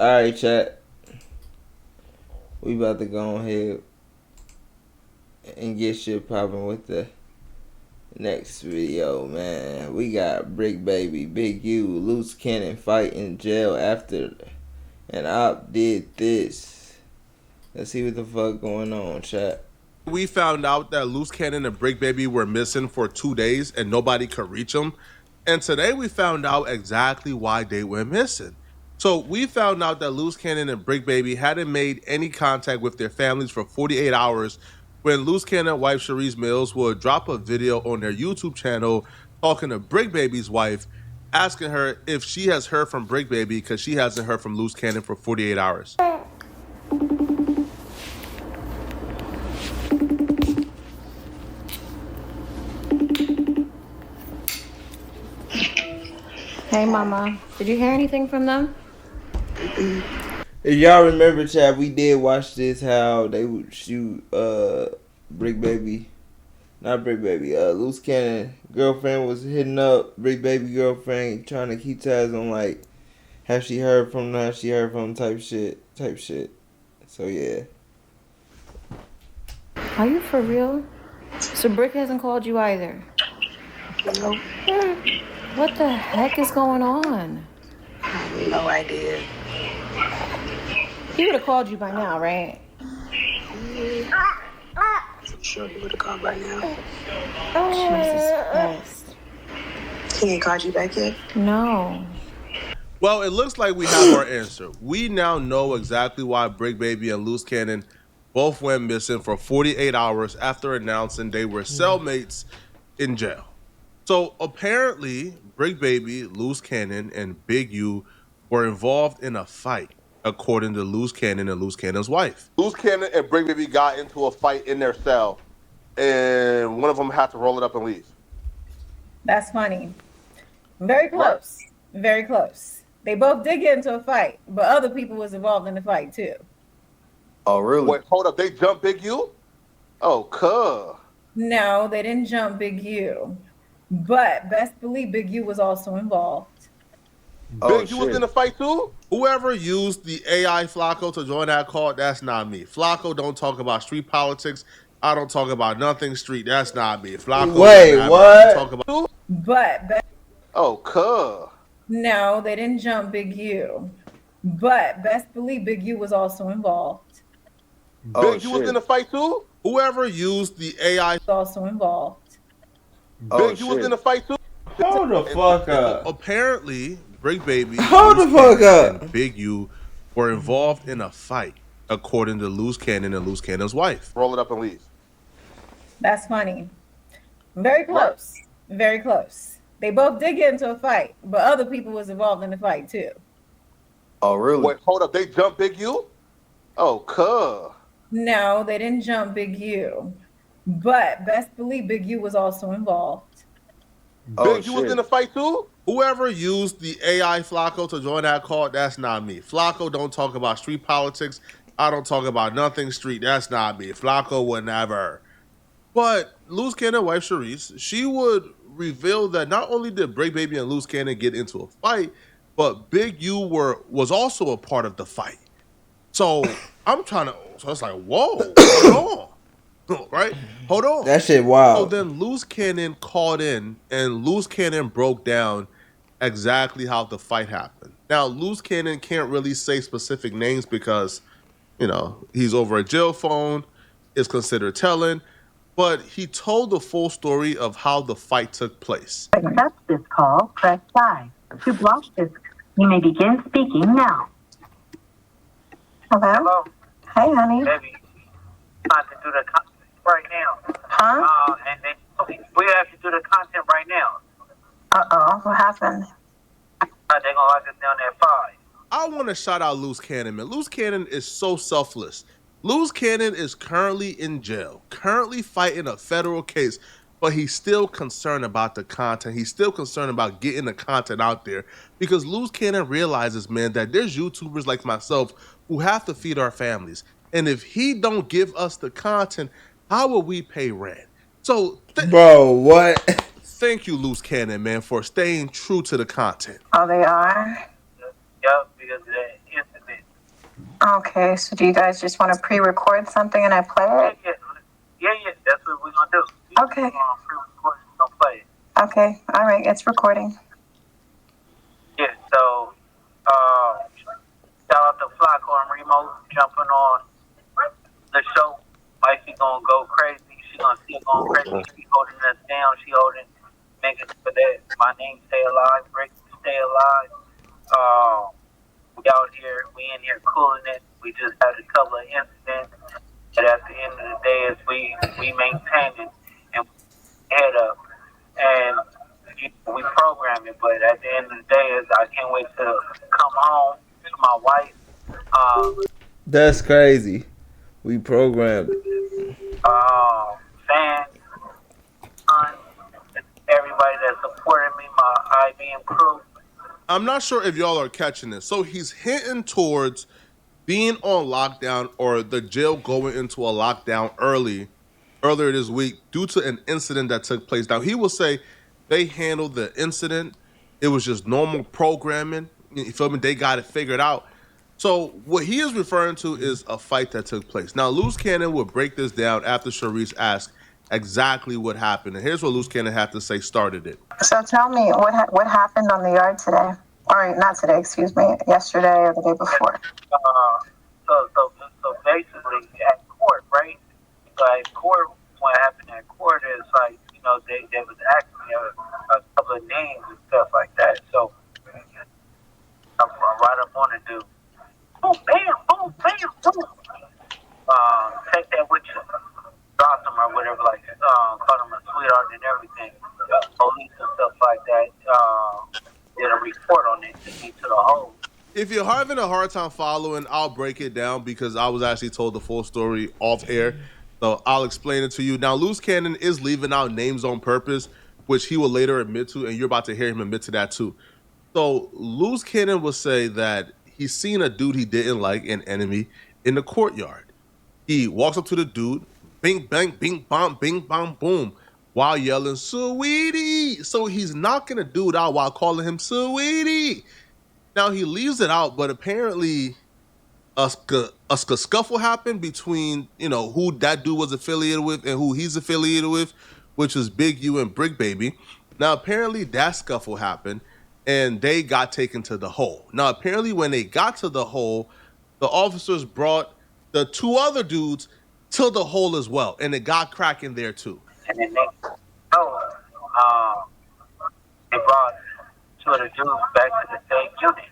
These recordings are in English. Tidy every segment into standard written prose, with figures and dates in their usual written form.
Alright, chat. We about to go ahead and get shit popping with the next video, man. We got Brick Baby, Big U, Luce Cannon fight in jail after an op did this. Let's see what the fuck going on, chat. We found out that Luce Cannon and Brick Baby were missing for 2 days and nobody could reach them. And today we found out exactly why they were missing. So we found out that Luce Cannon and Brick Baby hadn't made any contact with their families for 48 hours when Luce Cannon wife Cherise Mills would drop a video on their YouTube channel talking to Brick Baby's wife, asking her if she has heard from Brick Baby because she hasn't heard from Luce Cannon for 48 hours. Hey, Mama. Did you hear anything from them? If y'all remember, chat, we did watch this, how they would shoot Brick Baby. Not Brick Baby. Luce Cannon girlfriend was hitting up Brick Baby girlfriend, trying to keep tabs on, like, have she heard from them, have she heard from them type shit. So, yeah. Are you for real? So Brick hasn't called you either? Nope. What the heck is going on? I have no idea. He would have called you by now, right? For sure he would have called by now. Jesus Christ. He ain't called you back yet? No. Well, it looks like we have our answer. We now know exactly why Brick Baby and Luce Cannon both went missing for 48 hours after announcing they were cellmates in jail. So apparently, Brick Baby, Luce Cannon, and Big U were involved in a fight, according to Luce Cannon and Luce Cannon's wife. Luce Cannon and Brick Baby got into a fight in their cell, and one of them had to roll it up and leave. That's funny. Very close. Very close. They both did get into a fight, but other people was involved in the fight too. Oh, really? Wait, hold up. They jumped Big U? Oh, cuh. No, they didn't jump Big U. But best believe Big U was also involved. Big U was in the fight too? Whoever used the AI Flacco to join that call, that's not me. Flacco don't talk about street politics. I don't talk about nothing street. That's not me. Flacco. Wait, what? Talk about But oh, cuh. no, they didn't jump Big U. But best believe Big U was also involved. Big U was in the fight too? Whoever used the AI Was also involved. Big U was in the fight too? Hold the fuck up. Apparently, Brick Baby Hold the fuck up. and Big U were involved in a fight, according to Luce Cannon and Luce Cannon's wife. Roll it up and leave. That's funny. Very close. Very close. They both did get into a fight, but other people was involved in the fight too. Oh, really? Wait, hold up. They jumped Big U? Oh, cuh. No, they didn't jump Big U. But best believe Big U was also involved. Big U was in the fight too? Whoever used the AI Flacco to join that call, that's not me. Flacco don't talk about street politics. I don't talk about nothing street. That's not me. Flacco would never. But Luce Cannon wife Cherise, she would reveal that not only did Brick Baby and Luce Cannon get into a fight, but Big U was also a part of the fight. So it's like, whoa, hold on. Right? Hold on. That shit wild. So then Luce Cannon called in, and Luce Cannon broke down exactly how the fight happened. Now, Luce Cannon can't really say specific names because, he's over a jail phone, is considered telling, but he told the full story of how the fight took place. To accept this call, press 5. To block this, you may begin speaking now. Hello? Hey, honey. Baby, about to do the content right now. Huh? And we have to do the content right now. Uh-oh, what happened? They're gonna lock us down at 5. I want to shout out Luce Cannon, man. Luce Cannon is so selfless. Luce Cannon is currently in jail, currently fighting a federal case, but he's still concerned about the content. He's still concerned about getting the content out there because Luce Cannon realizes, man, that there's YouTubers like myself who have to feed our families. And if he don't give us the content, how will we pay rent? So, bro, what? Thank you, Luce Cannon, man, for staying true to the content. Oh, they are? Yup, because of that incident. Okay, so do you guys just want to pre-record something and I play it? Yeah. That's what we're gonna do. Okay. Pre-record and gonna play it. Okay, all right, it's recording. Yeah. So, shout out to Flacco and Remo jumping on the show. Wifey gonna go crazy. She gonna still going crazy. She holding us down. She holding, making sure that my name stay alive, Rick stay alive. We out here, we in here cooling it. We just had a couple of incidents, but at the end of the day, is we maintain it and head up, and we program it. But at the end of the day, is I can't wait to come home to my wife. That's crazy. We programmed it. Fans, everybody that supported me, my IBM crew. I'm not sure if y'all are catching this. So he's hinting towards being on lockdown or the jail going into a lockdown earlier this week due to an incident that took place. Now, he will say they handled the incident. It was just normal programming. You feel me? They got it figured out. So what he is referring to is a fight that took place. Now, Luce Cannon will break this down after Sharice asked exactly what happened. And here's what Luce Cannon had to say started it. So tell me, what happened on the yard today? Or not today, excuse me, yesterday or the day before? So basically at court, right? So at court, what happened at court is like, they was asking me a couple of names and stuff like that. So I'm right up on the dude. Boom, bam, boom, bam, boom. Take that with you. Drop him or whatever, like, call him a sweetheart and everything. Police and stuff like that. Did a report on it to get to the hole. If you're having a hard time following, I'll break it down because I was actually told the full story off air. So I'll explain it to you. Now, Luce Cannon is leaving out names on purpose, which he will later admit to, and you're about to hear him admit to that too. So Luce Cannon will say that he's seen a dude he didn't like, an enemy, in the courtyard. He walks up to the dude, bing, bang, bing, bong, bing, bong, boom, while yelling, "Sweetie!" So he's knocking a dude out while calling him "Sweetie." Now, he leaves it out, but apparently a scuffle happened between, who that dude was affiliated with and who he's affiliated with, which was Big U and Brick Baby. Now, apparently that scuffle happened, and they got taken to the hole. Now, apparently when they got to the hole, the officers brought the two other dudes to the hole as well, and it got cracking there too. And then they brought two of the dudes back to the same unit.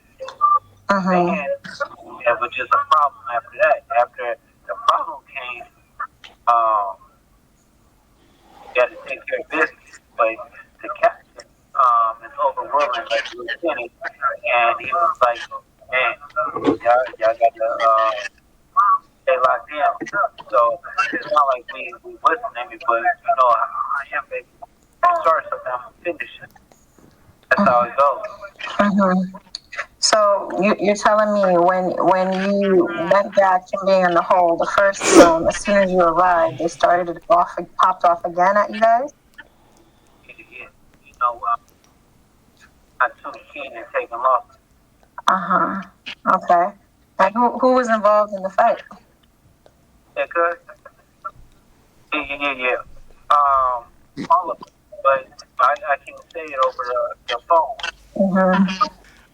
And it was just a problem after that. After the problem came, you got to take care of business. But the captain is overruling like lieutenant, and he was like, "Man, y'all got to stay locked in." So it's not like we listening, but I am baby. Start something, I'm finishing. That's how it goes. So you're telling me when you went back from being in the hole, the first room, as soon as you arrived, they started it off, popped off again at you guys? Yeah. I took the key and taking off. Okay. And who was involved in the fight? Yeah, good. Yeah. All of them, but I can say it over the phone.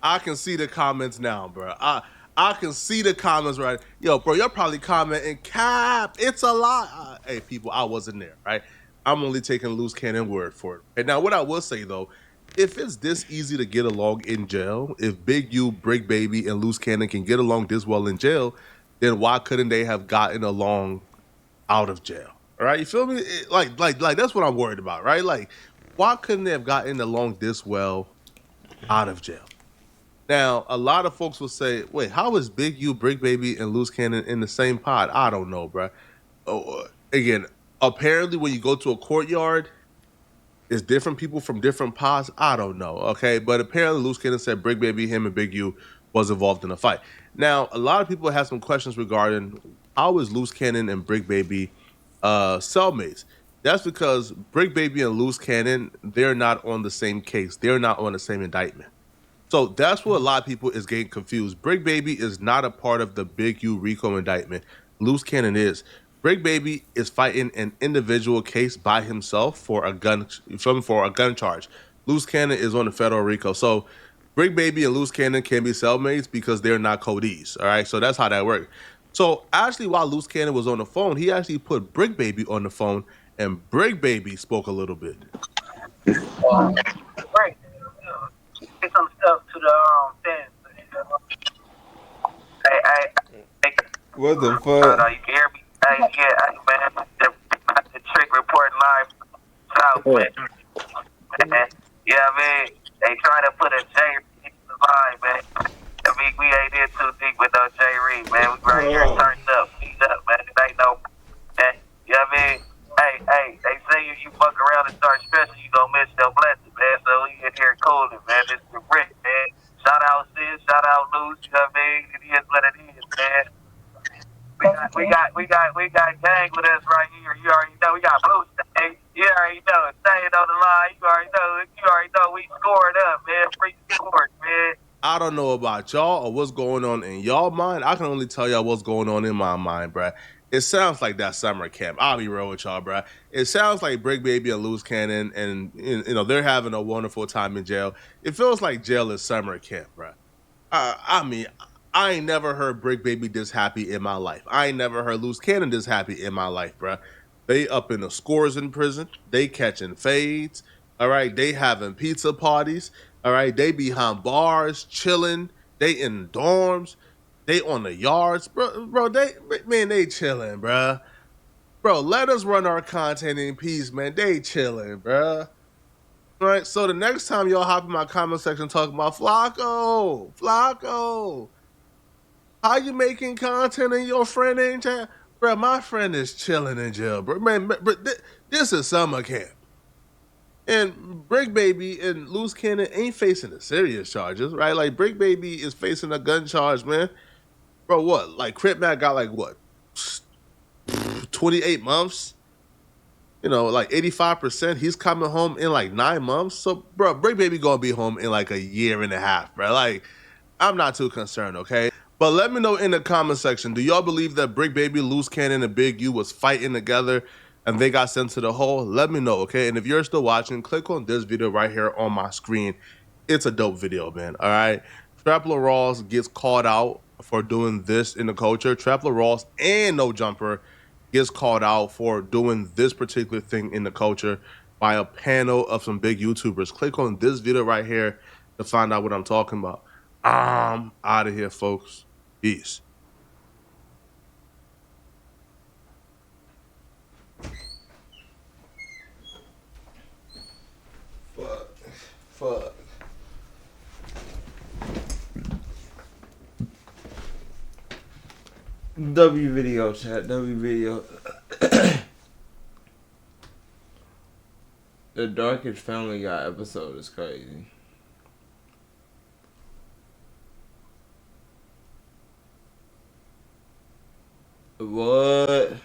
I can see the comments now, bro. I can see the comments, right? Yo, bro, you're probably commenting, "Cap, it's a lie." Hey, people, I wasn't there, right? I'm only taking Luce Cannon word for it. And now, what I will say though, if it's this easy to get along in jail, if Big U, Brick Baby, and Luce Cannon can get along this well in jail, then why couldn't they have gotten along out of jail? All right, you feel me? Like that's what I'm worried about, right? Like, why couldn't they have gotten along this well out of jail? Now, a lot of folks will say, "Wait, how is Big U, Brick Baby, and Luce Cannon in the same pod?" I don't know, bro. Again, apparently, when you go to a courtyard, it's different people from different pods. I don't know, okay? But apparently, Luce Cannon said Brick Baby, him, and Big U was involved in a fight. Now, a lot of people have some questions regarding how is Luce Cannon and Brick Baby cellmates. That's because Brick Baby and Luce Cannon, they're not on the same case. They're not on the same indictment. So that's what a lot of people is getting confused. Brick Baby is not a part of the Big U RICO indictment. Luce Cannon is. Brick Baby is fighting an individual case by himself for a gun charge. Luce Cannon is on the federal RICO. So Brick Baby and Luce Cannon can be cellmates because they're not codees. All right, so that's how that works. So actually, while Luce Cannon was on the phone, he actually put Brick Baby on the phone, and Brick Baby spoke a little bit. Right. Say some stuff to the fans. Hey, What the you fuck? can hear me? Hey, man, the trick report live south, man. Yeah, man, they trying to put a J in the line, man. I mean, we ain't in too deep with no J Reed, man. We right here turned up, beat up, man. It ain't no, man. You know what I mean? Hey, they say if you fuck around and start stressing, you gonna miss your blessing, man. So we in here cooling, man. This is the Rick, man. Shout out Sis, shout out Luce, you know what I mean? It is what it is, man. We got gang with us right here. You already know we got Blue State. You already know staying on the line. You already know we scored up, man. Free scores, man. I don't know about y'all or what's going on in y'all mind. I can only tell y'all what's going on in my mind, bruh. It sounds like that summer camp. I'll be real with y'all, bruh. It sounds like Brick Baby and Luce Cannon, and you know they're having a wonderful time in jail. It feels like jail is summer camp, bruh. I mean, I ain't never heard Brick Baby this happy in my life. I ain't never heard Luce Cannon this happy in my life, bruh. They up in the scores in prison. They catching fades. All right, they having pizza parties. All right, they behind bars, chilling. They in dorms. They on the yards, bro. They chilling, bro. Bro, let us run our content in peace, man. They chilling, bro. All right, so the next time y'all hop in my comment section talking about Flacco, how you making content and your friend ain't chat? Bro, my friend is chilling in jail, bro. Man, bro, this is summer camp. And Brick Baby and Luce Cannon ain't facing the serious charges, right? Like Brick Baby is facing a gun charge, man. Bro, what? Like Crip Mac got like what? 28 months? You know, like 85%. He's coming home in like 9 months. So, bro, Brick Baby gonna be home in like a year and a half, bro. Like, I'm not too concerned, okay? But let me know in the comment section, do y'all believe that Brick Baby, Luce Cannon, and Big U was fighting together and they got sent to the hole? Let me know, okay? And if you're still watching, click on this video right here on my screen. It's a dope video, man, all right? Trapler Ross gets called out for doing this in the culture. Trapler Ross and No Jumper gets called out for doing this particular thing in the culture by a panel of some big YouTubers. Click on this video right here to find out what I'm talking about. I'm out of here, folks. Peace. Fuck. W video chat. W video. The Darkest Family Guy episode is crazy. What?